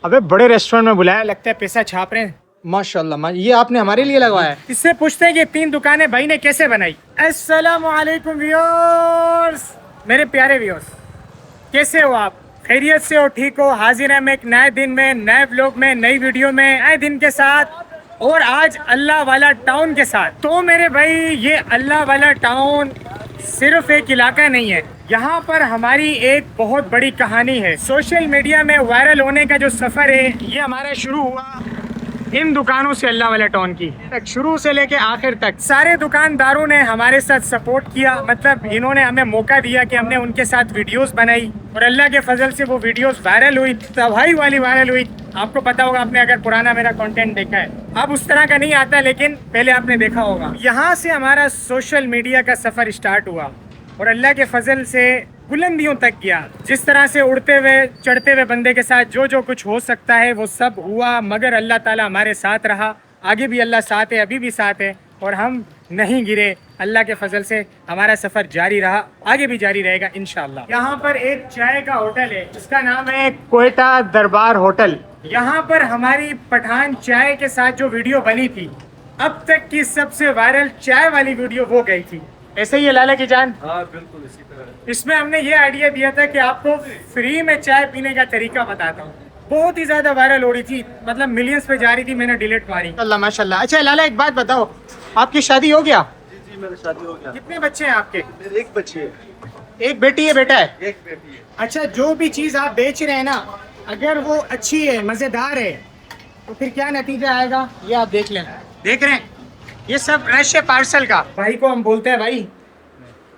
अबे बड़े रेस्टोरेंट में बुलाया, लगता है पैसा छाप रहे हैं। माशाल्लाह, ये आपने हमारे लिए लगवाया है। इससे पूछते हैं कि 3 दुकानें भाई ने कैसे बनाई। अस्सलामु अलैकुम व्यूअर्स, मेरे प्यारे व्यूअर्स, कैसे हो आप? खैरियत से हो, ठीक हो? हाजिर है मैं एक नए दिन में, नए व्लॉग में, नई वीडियो में, नए दिन के साथ, और आज अल्लाह वाला टाउन के साथ। तो मेरे भाई, ये अल्लाह वाला टाउन सिर्फ एक इलाका नहीं है, यहाँ पर हमारी एक बहुत बड़ी कहानी है। सोशल मीडिया में वायरल होने का जो सफ़र है, ये हमारा शुरू हुआ इन दुकानों से। अल्लाह वाला टाउन की शुरू से लेके आखिर तक सारे दुकानदारों ने हमारे साथ सपोर्ट किया। मतलब इन्होंने हमें मौका दिया कि हमने उनके साथ वीडियोस बनाई, और अल्लाह के फजल से वो वीडियोस वायरल हुई, तबाही वाली वायरल हुई। आपको पता होगा, आपने अगर पुराना मेरा कंटेंट देखा है, अब उस तरह का नहीं आता, लेकिन पहले आपने देखा होगा। यहाँ से हमारा सोशल मीडिया का सफ़र स्टार्ट हुआ, और अल्लाह के फजल से बुलंदियों तक गया। जिस तरह से उड़ते हुए चढ़ते हुए बंदे के साथ जो जो कुछ हो सकता है वो सब हुआ, मगर अल्लाह ताला हमारे साथ रहा। आगे भी अल्लाह साथ है, अभी भी साथ है, और हम नहीं गिरे। अल्लाह के फजल से हमारा सफ़र जारी रहा, आगे भी जारी रहेगा इंशाअल्लाह। यहाँ पर एक चाय का होटल है जिसका नाम है कोयटा दरबार होटल। यहाँ पर हमारी पठान चाय के साथ जो वीडियो बनी थी, अब तक की सबसे वायरल चाय वाली वीडियो वो गई थी। ऐसे ही है लाला की जान? हाँ बिल्कुल इसी तरह। इसमें हमने ये आइडिया दिया था कि आपको फ्री में चाय पीने का तरीका बताता हूँ। बहुत ही ज्यादा वायरल हो रही थी, मतलब मिलियंस पे जा रही थी, मैंने डिलीट मारी। अल्लाह माशाल्लाह। अच्छा लाला, एक बात बताओ, आपकी शादी हो गया? जी जी, मेरी शादी हो गया। कितने बच्चे हैं आपके? मेरी एक बच्ची है। एक बेटी है, बेटा है? एक बेटी है। अच्छा, जो भी चीज़ आप बेच रहे हैं ना, अगर वो अच्छी है, मज़ेदार है, तो फिर क्या नतीजा आएगा ये आप देख लें। देख रहे हैं, ये सब रश है पार्सल का। भाई को हम बोलते हैं, भाई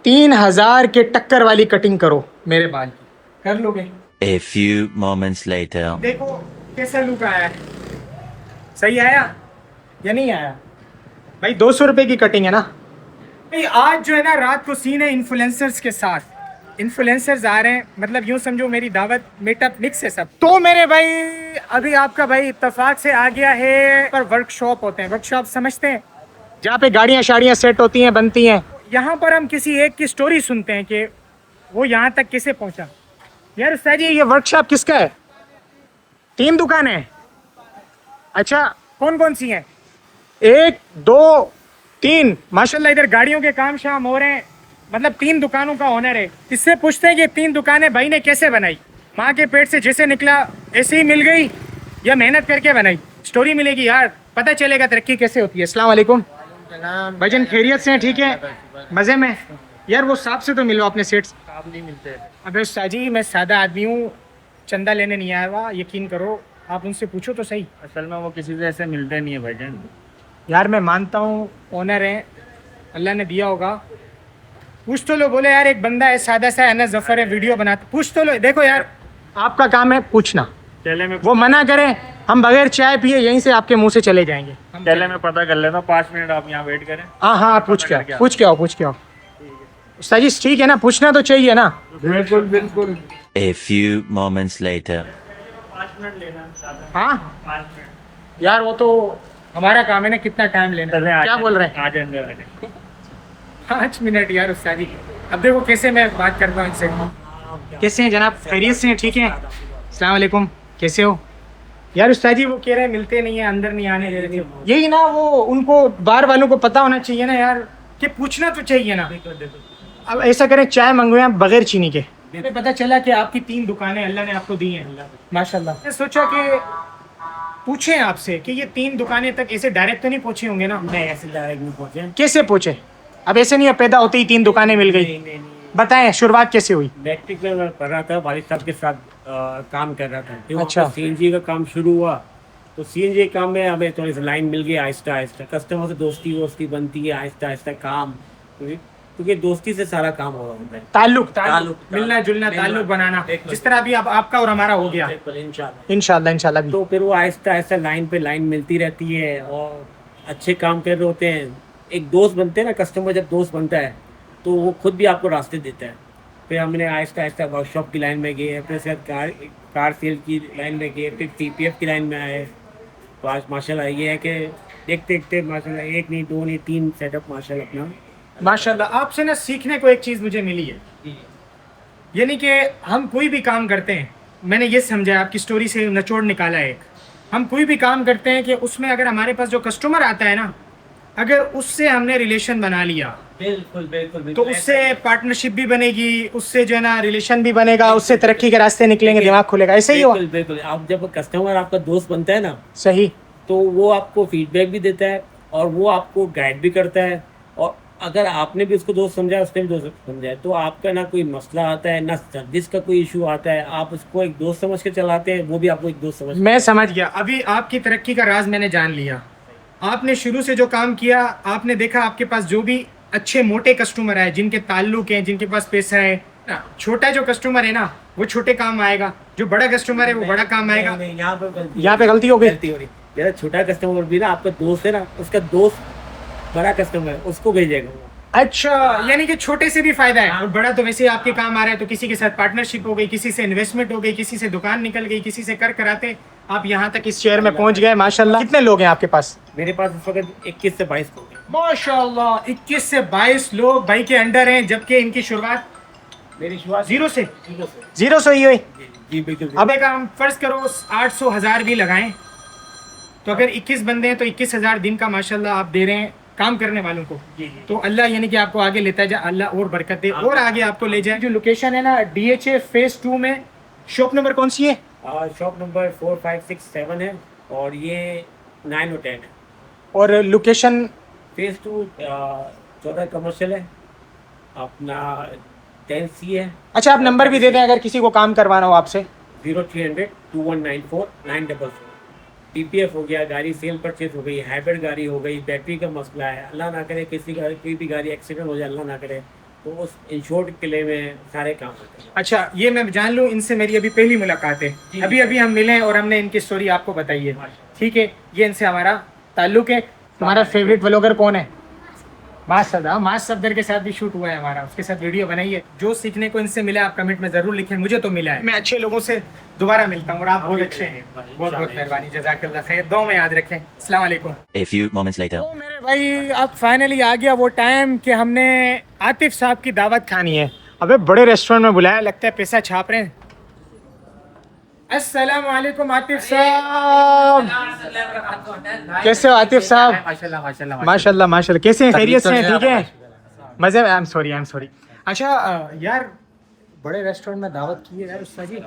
3000 के टक्कर वाली कटिंग करो मेरे बाल की, कर लोगे? A few moments later. देखो कैसा लुक आया है, सही आया या नहीं आया? भाई 200 रुपए की कटिंग है ना भाई। आज जो है ना, रात को सीन है इन्फ्लुएंसर्स के साथ। इन्फ्लुएंसर्स आ रहे हैं, मतलब यूँ समझो मेरी दावत मीटअप मिक्स है सब। तो मेरे भाई, अभी आपका भाई इत्तेफाक से आ गया है पर वर्कशॉप होते हैं, वर्कशॉप समझते हैं, जहाँ पे गाड़ियाँ शाड़ियाँ सेट होती हैं, बनती हैं। यहाँ पर हम किसी एक की स्टोरी सुनते हैं कि वो यहाँ तक कैसे पहुँचा। यार उस्ताद जी, ये वर्कशॉप किसका है? 3 दुकानें हैं? अच्छा, कौन कौन सी हैं? 1 2 3 माशाल्लाह। इधर गाड़ियों के काम शाम हो रहे हैं, मतलब 3 दुकानों का ओनर है। इससे पूछते हैं कि 3 दुकानें भाई ने कैसे बनाई। माँ के पेट से जैसे निकला ऐसे ही मिल गई, या मेहनत करके बनाई? स्टोरी मिलेगी यार, पता चलेगा तरक्की कैसे होती है। अस्सलाम वालेकुम भाईजान, खैरियत से हैं? ठीक है, मज़े में? यार वो साहब से तो मिलो, अपने सेठ से। आप नहीं मिलते। अबे उस्ताद जी, मैं सादा आदमी हूँ, चंदा लेने नहीं आया हुआ, यकीन करो। आप उनसे पूछो तो सही। असल में वो किसी से ऐसे मिलते नहीं है भाईजान। यार मैं मानता हूँ ओनर है, अल्लाह ने दिया होगा, पूछ तो लो। बोले यार एक बंदा है सादा सा, अनस जफर है, वीडियो बनाता, पूछ तो लो। देखो यार, आपका काम है पूछना। चले मैं वो मना करें, हम बगैर चाय पिए यहीं से आपके मुंह से चले जाएंगे। चले मैं पता कर लेता हूँ, 5 मिनट आप यहाँ वेट करें। हाँ हाँ, आप पूछ के आओ, पूछ के आओ, पूछ के आओ। उस्ताद जी ठीक है ना, पूछना तो चाहिए ना। बिल्कुल बिल्कुल। A few moments later. 5 minute लेना हाँ 5 मिनट। यार, वो तो हमारा काम है ना, कितना टाइम लेना। क्या बोल रहे हैं? आज अंदर आ जाए। 5 मिनट यार उस्ताद जी। अब देखो कैसे मैं बात करता हूँ इनसे। कैसे हैं जनाब? खैरियत से हैं? ठीक है। अस्सलाम वालेकुम, कैसे हो? यार उस्ताद जी, वो कह रहे हैं मिलते नहीं है, अंदर नहीं आने दे रहे थे। यही ना, वो उनको बार वालों को पता होना चाहिए ना यार, कि पूछना तो चाहिए ना। अब ऐसा करें, चाय मंगवाएं आप बगैर चीनी के। हमें पता चला कि आपकी 3 दुकानें अल्लाह ने आपको दी हैं, माशाल्लाह। मैं सोचा कि पूछें आपसे कि ये 3 दुकानें तक ऐसे डायरेक्ट तो नहीं पहुंचे होंगे ना? नहीं, ऐसे डायरेक्ट नहीं पहुँचे। कैसे पहुंचे? अब ऐसे नहीं है पैदा होते ही 3 दुकानें मिल गई। नहीं। बताएं शुरुआत कैसे हुई? इलेक्ट्रिक में मैं पढ़ रहा था, वालिद साहब के साथ काम कर रहा था। अच्छा। सीएनजी का काम शुरू हुआ, तो सीएनजी के काम में हमें थोड़ी सी लाइन मिल गई। आहिस्ता आहिस्ता कस्टमर से दोस्ती बनती है, आहिस्ता आहिस्ता काम, क्योंकि दोस्ती से सारा काम हो रहा है। ताल्लुक मिलना जुलना, ताल्लुक बनाना, जिस तरह अभी अब आपका और हमारा हो गया इंशाल्लाह भी। तो फिर वो आहिस्ता आहिस्ता लाइन पे लाइन मिलती रहती है, और अच्छे काम कर रहे होते हैं। एक दोस्त बनते हैं ना, कस्टमर जब दोस्त बनता है तो वो खुद भी आपको रास्ते देता है। फिर हमने आहिस्ता आहिस्ता वर्कशॉप की लाइन में गए, फिर उसके बाद कार सेल की लाइन में गए, फिर TPF की लाइन में आए। तो आज माशाल्लाह ये है कि देखते देखते माशाल्लाह 1 नहीं 2 नहीं 3 सेटअप माशाल्लाह अपना। माशाल्लाह आपसे ना सीखने को एक चीज़ मुझे मिली है, यानी कि हम कोई भी काम करते हैं मैंने ये समझा, आपकी स्टोरी से निचोड़ निकाला है एक, हम कोई भी काम करते हैं कि उसमें अगर हमारे पास जो कस्टमर आता है ना, अगर उससे हमने रिलेशन बना लिया बिल्कुल बिल्कुल तो उससे पार्टनरशिप भी बनेगी, उससे जो है ना रिलेशन भी बनेगा, उससे तरक्की के रास्ते निकलेंगे, दिमाग खुलेगा। ऐसे ही हुआ? बिल्कुल बिल्कुल। आप जब कस्टमर आपका दोस्त बनता है ना, सही। तो वो आपको फीडबैक भी देता है और वो आपको गाइड भी करता है, और अगर आपने भी उसको दोस्त समझा, उसने भी दोस्त समझा, तो आपका ना कोई मसला आता है ना सर्विस का कोई इशू आता है, आप उसको एक दोस्त समझ के चलाते हैं, वो भी आपको एक दोस्त समझ। मैं समझ गया, अभी आपकी तरक्की का राज मैंने जान लिया। आपने शुरू से जो काम किया, आपने देखा आपके पास जो भी अच्छे मोटे कस्टमर है, जिनके ताल्लुक हैं, जिनके पास पैसा है ना, छोटा जो कस्टमर है ना वो छोटे काम आएगा, जो बड़ा कस्टमर है वो बड़ा काम आएगा। यहाँ पे गलती हो गई। हो रही। मेरा छोटा कस्टमर भी ना आपका दोस्त है ना, उसका दोस्त बड़ा कस्टमर है, उसको भेजेगा वो। अच्छा, यानी कि छोटे से भी फायदा है और बड़ा तो वैसे ही आपके काम आ रहा है, तो किसी के साथ पार्टनरशिप हो गई, किसी से इन्वेस्टमेंट हो गई, किसी से दुकान निकल गई, किसी से कर कराते आप यहाँ तक इस शहर में पहुंच गए। माशाल्लाह। कितने लोग हैं आपके पास? मेरे पास इस वक्त 21 से 22 लोग हैं। माशाल्लाह, 21 से 22 लोग भाई के अंडर हैं, जबकि इनकी शुरुआत मेरी शुरुआत जीरो से जीरो से ही हुई। जी बिल्कुल। अब एक हम फर्ज करो 800,000 भी लगाएं, तो अगर 21 बंदे हैं तो 21,000 दिन का माशाल्लाह आप दे रहे हैं काम करने वालों को। तो अल्लाह यानी कि आपको आगे लेता जाए, अल्लाह और बरकत दे और आगे आपको ले जाए। जो लोकेशन है ना DHA फेज 2 में, शॉप नंबर कौन सी है? शॉप नंबर 4, 5, 6, 7 है और ये 9 और 10 है। और लोकेशन फेज 2 14 कमर्शियल है, अपना 10C है। अच्छा, आप नंबर भी दे दें अगर किसी को काम करवाना हो आपसे। 0300 2194 944। PPF हो गया, गाड़ी सेल परचेज हो गई, हाइब्रिड गाड़ी हो गई, बैटरी का मसला है, अल्लाह ना करे किसी का कोई भी गाड़ी एक्सीडेंट हो जाए, अल्लाह ना करे, तो उस इंश्योर्ड के लिए में सारे काम होते हैं। अच्छा, ये मैं जान लूँ, इनसे मेरी अभी पहली मुलाकात है, अभी अभी हम मिले हैं और हमने इनकी स्टोरी आपको बताई है, ठीक है? ये इनसे हमारा ताल्लुक है। तुम्हारा फेवरेट व्लॉगर कौन है? मास सफदर के साथ भी शूट हुआ है हमारा, उसके साथ वीडियो बनाई है। जो सीखने को इनसे मिला आप कमेंट में जरूर लिखें, मुझे तो मिला है। मैं अच्छे लोगों से दोबारा मिलता हूँ और आप बहुत अच्छे हैं, बहुत बहुत मेहरबानी, जज़ाकल्लाह खैर, दुआ में याद रखें। अस्सलाम वालेकुम। A few moments later. तो मेरे भाई अब फाइनली आ गया वो टाइम कि हमने आतिफ साहब की दावत खानी है। अबे बड़े रेस्टोरेंट में बुलाया, लगता है पैसा छाप रहे हैं। अस्सलाम वालेकुम आतिफ साहब, कैसे हो आतिफ साहब? माशाल्लाह माशाल्लाह माशाल्लाह, कैसे हैं? खैरियत से हैं? ठीक है, मजे में? I am sorry. अच्छा यार, बड़े रेस्टोरेंट में दावत की है यार उस्ताद जी।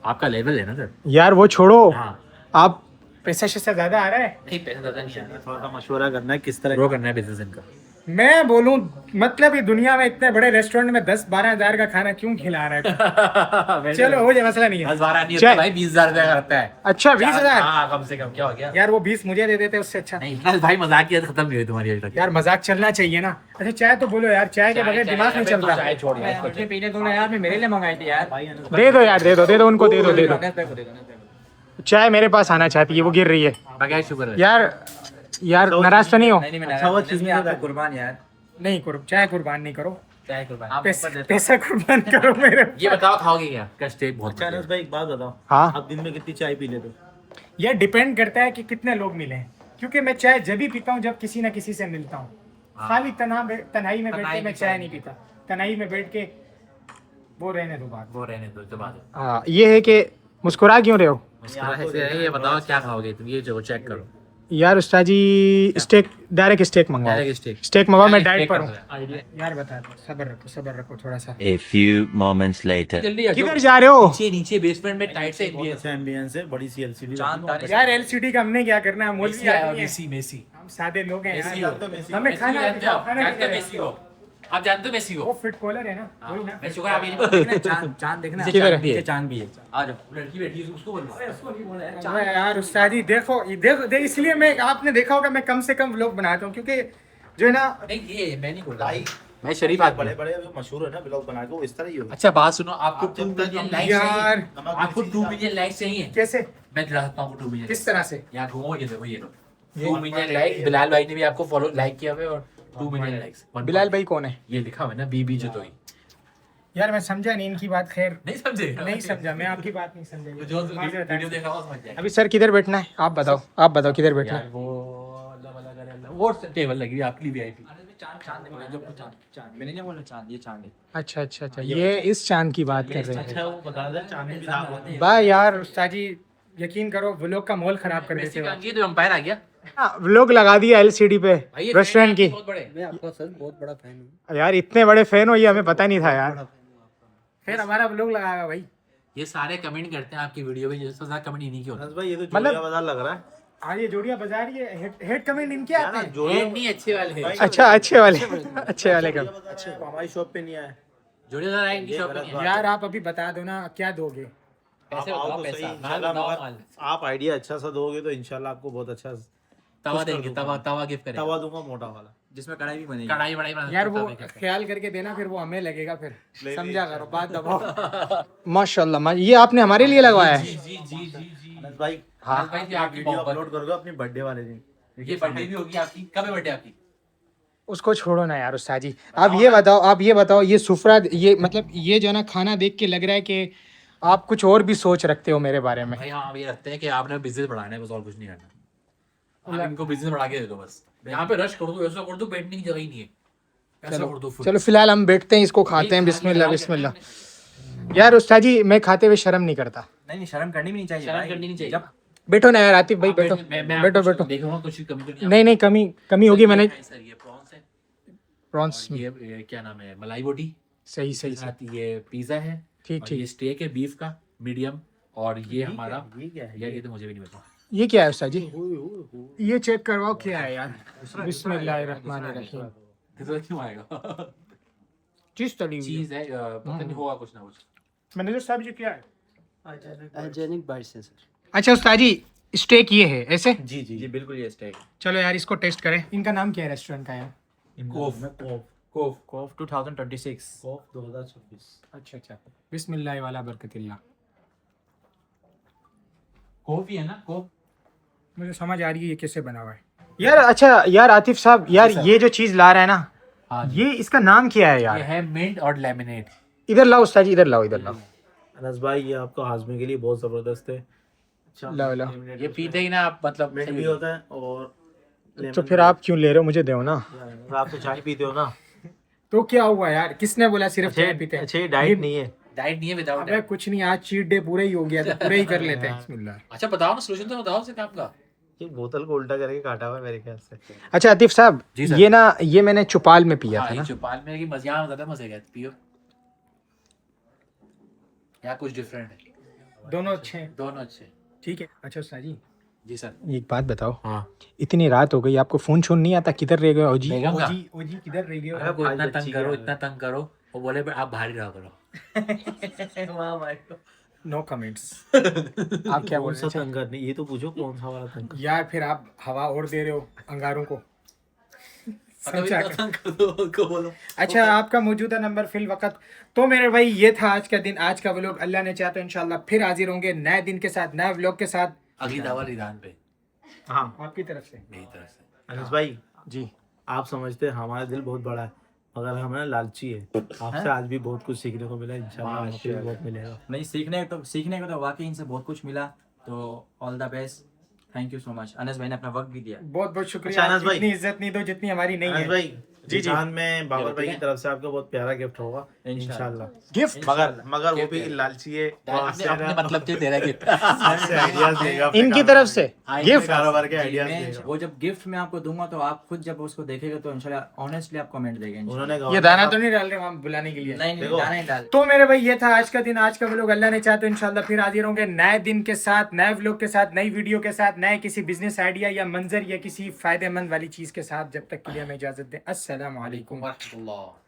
आपका लेवल है ना सर। यार वो छोड़ो, हाँ। आप पैसा शैसा ज्यादा आ रहा है? नहीं पैसा ज्यादा नहीं आ रहा, थोड़ा सा मशवरा करना है किस तरह ग्रो करना है बिजनेस इनका। मैं बोलूं मतलब ये दुनिया में इतने बड़े रेस्टोरेंट में 10-12 हजार का खाना क्यों खिला रहा है? चलो हो जाए, मसला नहीं है। 10-12 नहीं चल। होता भाई, 20,000 रुपया करता है। अच्छा 20,000? हाँ कम से कम, क्या हो गया? यार वो 20 मुझे दे देते उससे अच्छा। नहीं इतना भाई, मजाक की आदत खत्म नहीं हुई तुम्हारी अभी तक। यार मजाक चलना चाहिए ना। अच्छा चाय तो बोलो यार, चाय के बगैर दिमाग नहीं चलता। चाय छोड़ यार, मुझे पीने दो ना यार, मैं मेरे लिए मंगाई थी यार। दे दो यार, दे दो उनको, दे दो। चाय मेरे पास आना चाहती है, वो गिर रही है बगैर शुक्र है। यार नाराज तो नहीं हो? अच्छा वो चीज में कुर्बान यार। नहीं करो, चाय कुर्बान नहीं करो, चाय कुर्बान। आप पैसा कुर्बान करो मेरे। ये बताओ खाओगे क्या? का स्टेक बहुत अच्छा अनस भाई एक बात बताओ, हाँ आप दिन में कितनी चाय पी लेते हो? यह डिपेंड करता है कि कितने लोग मिले हैं, क्योंकि मैं चाय जब भी पीता हूँ जब किसी ना किसी से मिलता हूँ। खाली तन्हाई में बैठ के मैं चाय नहीं पीता, तन्हाई में बैठ के वो रहने दो बात। वो रहने दो, जो बात है। हाँ, ये है कि मुस्कुरा क्यों रहे हो? मुस्कुराहट से है, ये बताओ क्या खाओगे तुम, ये जो चेक करो। यार उस्ताद जी स्टेक, डायरेक्ट स्टेक मंगवाओ। Direct steak. स्टेक मंगवाओ, मैं डाइट स्टेक पर कर हूँ। दो यार। यार बता दो, सब्र रखो थोड़ा सा। A few moments later. जल्दी आ जाओ। किधर जा रहे हो? नीचे नीचे बेसमेंट में टाइट से बहुत अच्छा एम्बियंस है, बड़ी सी एलसीडी। चांद तारे यार LCD का हमने क्या करना है, मौलवी आदमी हैं। मेसी मेसी हम सादे लोग हैं मेसी यार। हो। हमें खाना जानते हो आप? खाना जानते हो नहीं मेसी हो? आप जानते हो मेसी वो हो? फिट कॉलर है ना, वही ना। मैं शुक्र अभी नहीं चांद देखना, नीचे किधर चांद भी है। चांद भी है। आ जाओ, लड़की बैठी है उसको बोलो। अबे यार उस्ताद जी देखो इसलिए मैं, आपने देखा होगा मैं कम से कम व्लॉग बनाता हूँ, क्योंकि जो है ना, नहीं ये मैं नहीं बोल रहा, मैं शरीफ आदमी बड़े हूँ। बड़े अभी मशहूर है ना ब्लॉग बना के, वो इस तरह ही हो। अच्छा बात सुनो, आपको आप 2 जब तक मिलियन हम- लाइक्स यार चाहिए? आपको 2 मिलियन लाइक्स चाहिए? कैसे, मैं दिलाता हूँ 2 मिलियन। किस तरह से? यहाँ घूमो, ये देखो, ये लो 2 मिलियन लाइक। बिलाल भाई ने भी आपको फॉलो लाइक किया हुआ है और 2 मिलियन लाइक्स। बिलाल भाई कौन है? ये लिखा हुआ है ना, बीबी जतोई। यार मैं समझा नहीं इनकी बात, खैर नहीं समझे? नहीं समझा, मैं आपकी बात नहीं समझा। तो जो वीडियो देखा वो समझ जाएगा। अभी सर किधर बैठना है आप बताओ किधर बैठना यार है? वो अल्लाह भला करे, अल्लाह वो टेबल लगी हुई है आपके लिए VIP। मैंने नहीं बोला चांद, ये चांद है। अच्छा अच्छा अच्छा, ये इस चांद की बात कर रहे हैं। अच्छा वो बता दे चांदी भी दाग वाह यार उस्ताद जी, यकीन करो व्लॉग का माहौल खराब कर देते हो। ये तो अंपायर आ गया व्लॉग लगा दिया एलसीडी पे रेस्टोरेंट की। बहुत बड़े। मैं आपका सर बहुत बड़ा फैन हूँ। यार इतने बड़े फैन हो, ये हमें पता नहीं था यार। फिर हमारा व्लॉग लगाएगा भाई। ये सारे कमेंट करते हैं आपकी वीडियो में, जिससे ज्यादा कमेंट इन्हीं के होते हैं। अनस भाई ये तो मतलब- जोड़िया बाजार लग रहा है हाँ ये जोड़िया बाजार, ये हेड कमेंट इनके आते हैं। जोड़िया ये नहीं अच्छे वाले हैं। अच्छा अच्छे वाले अच्छे वाले कम। अच्छा हमारी शॉप पे नहीं आया जोड़े ज्यादा इनकी शॉप पे नहीं है। यार आप अभी बता दो ना क्या दोगे। पैसे आप आओ बताओ, तो सही पैसा माल इंशाल्लाह, बताओ, मगर माल। आप आइडिया अच्छा सा दोगे तो इंशाल्लाह आपको बहुत अच्छा तवा देंगे, तवा गिफ्ट करेंगे। तवा दूंगा मोटा वाला। जिसमें कढ़ाई भी बनेगी। कढ़ाई बड़ाई बना यार सकते वो हैं, तवे के। ख्याल करके देना, फिर वो हमें लगेगा, फिर समझा करो बात दबाओ। माशाल्लाह, ये आपने हमारे लिए लगवाया है। अनस भाई हाँ भाई जी, आप आपकी वीडियो मोहब्बत। अपलोड करोगे अपनी बर्थडे वाले दिन। ये बर्थडे भी होगी आपकी, कब है बर्थडे आपकी? उसको छोड़ो ना यार उस्ताद जी। आप ये बताओ ये सुफरा, ये मतलब ये जो है ना खाना देख के लग रहा है कि आप कुछ और भी सोच रखते हो मेरे बारे में। भाई हाँ, ये रखते हैं कि आपने बिजनेस बढ़ाना है, बस और कुछ नहीं करना। आप इनको बिजनेस बढ़ा के दे दो बस। यहाँ पे रश कर दो, ऐसा कर दो, बैठने की जगह ही नहीं है। ऐसा कर दो full। चलो फिलहाल हम बैठते हैं, इसको खाते हैं। बिस्मिल्लाह बिस्मिल्लाह। यार उस्ताद जी मैं खाते हुए शर्म नहीं करता। नहीं शर्म करनी भी नहीं चाहिए शर्म भाई। करनी नहीं चाहिए। जब बैठो ना यार आतिफ भाई, बैठो मैं बैठो बैठो। देखूंगा कुछ कमी तो नहीं। नहीं नहीं कमी होगी। मैंने सर ये प्रॉन्स है, प्रॉन्स ये क्या नाम है, मलाई बोटी, सही सही सही, साथ ये पिज्जा है, ठीक और ठीक। ये स्टेक है बीफ का मीडियम, और ये हमारा ये क्या है यार ये तो मुझे भी नहीं पता। ये क्या है उस्ताद जी? ये चेक करवाओ क्या है यार। बिस्मिल्लाहिर्रहमानिर्रहीम। तो क्यों आएगा? चीज तली हुई है। चीज है, पता नहीं होगा कुछ ना कुछ। मैनेजर साहब जी क्या है? हाइजीनिक बाइट्स हैं सर। अच्छा उस्ताद जी स्टेक ये है ऐसे? जी जी जी बिल्कुल ये स्टेक। चलो यार इसको टेस्ट करें। इनका नाम क्या है रेस्टोरेंट का यार? कोफ कोफ कोफ 2026। कोफ 2026। अच्छा अच्छा, बिस्मिल्लाह वाला बरकतिल्लाह। कॉफी है ना, कॉफ। मुझे समझ आ रही है ये कैसे बना हुआ है यार। अच्छा यार आतिफ साहब, यार ये जो चीज ला रहा है ना, हाँ जी। ये इसका नाम क्या है ये यार? है मिंट और लेमनेड। इधर लाओ उस्ताद जी, इधर लाओ इधर लाओ। अनस भाई ये आपको हाजमे के लिए बहुत जबरदस्त है। अच्छा लाओ लाओ। ये पीते ही ना आप, मतलब मिंट भी होता है और तो फिर आप क्यों ले रहे हो? मुझे दो ना। आप तो चाय पीते हो ना। तो क्या हुआ यार, किसने बोला सिर्फ चाय पीते हैं? अच्छा ये डाइट नहीं है। डाइट नहीं है, विदाउट अबे कुछ नहीं, आज चीट डे पूरा ही हो गया, तो पूरा ही कर लेते हैं। बिस्मिल्लाह। अच्छा बताओ ना, सोल्यूशन तो बताओ से काम का। ये बोतल को उल्टा करके काटा हुआ है मेरे ख्याल से। अच्छा आतिफ साहब, जी सर। ये ना ये मैंने चुपाल में पिया हाँ, था ये ना। चौपाल में कि मजे, यहाँ ज्यादा मजे गए, पियो। यहाँ कुछ डिफरेंट है, दोनों अच्छे हैं, दोनों अच्छे। ठीक है। अच्छा उस्ताद जी जी सर। एक बात बताओ, हाँ, इतनी रात हो गई आपको फोन छोन नहीं आता? किधर रह गए ओजी? बेगम का? ओजी किधर रह गए? आपको इतना आज तंग बच्ची करो, क्या है? इतना तंग करो, वो बोले पर आप बाहर ही रहा करो। No comments. आप क्या बोल कौन रहे सा तंग करनी, ये तो पूछो कौन सा वाला तंग। हैं यार? फिर आप हवा और दे रहे हो अंगारों को। मतलब समझा इतना कर। तंग कर दो उनको, बोलो। अच्छा आपका मौजूदा नंबर फिल वक्त। तो मेरे भाई ये था आज का दिन, आज का व्लॉग। अल्लाह ने चाहा तो इंशाल्लाह फिर हाजिर होंगे नए दिन के साथ, नए व्लॉग के साथ, अगली दावा ईरान पे, हाँ आपकी तरफ से। मेरी तरफ से। अनस भाई जी आप समझते हैं हमारा दिल बहुत बड़ा है, मगर हम ना लालची है। आपसे आज भी बहुत कुछ सीखने को मिला, इंशाल्लाह आपको भी बहुत मिलेगा। नहीं सीखने को तो वाकई इनसे बहुत कुछ मिला। तो all the best, thank you so much. Anas भाई ने अपना वक्त भी दिया। बहुत बहुत शुक्रिया। अच्छा, अनस भाई। इतनी इज्जत नहीं दो जितनी हमारी नहीं अनस है। भाई जी, जी। जान में बाबर भाई की तरफ से आपको बहुत प्यारा गिफ्ट होगा इंशाल्लाह। गिफ्ट मगर वो भी लालची है, वो अपने अपने मतलब से दे रहा है कि आपसे आइडियाज देगा अपने इनकी कारोबार तरफ से अपने गिफ्ट। कारोबार के आइडियाज मैं देगा। वो जब गिफ्ट मैं आपको दूंगा तो आप खुद जब उसको देखेंगे तो इंशाल्लाह ऑनेस्टली आप कमेंट देंगे इंशाल्लाह। उन्होंने कहा ये दाना तो नहीं डाल रहे वहाँ बुलाने के लिए? नहीं नहीं देखो। दाना नहीं डाल। तो मेरे भाई ये था आज का दिन, आज का व्लॉग। अल्लाह ने चाहा तो इंशाल्लाह फिर हाजिर होंगे नए दिन के साथ, नए व्लॉग के साथ, नई वीडियो के साथ, नए किसी बिजनेस आइडिया या मंजर या किसी फायदेमंद वाली चीज के साथ। जब तक के लिए हमें इजाजत दें। अस्सलाम वालेकुम। वरहमतुल्लाह।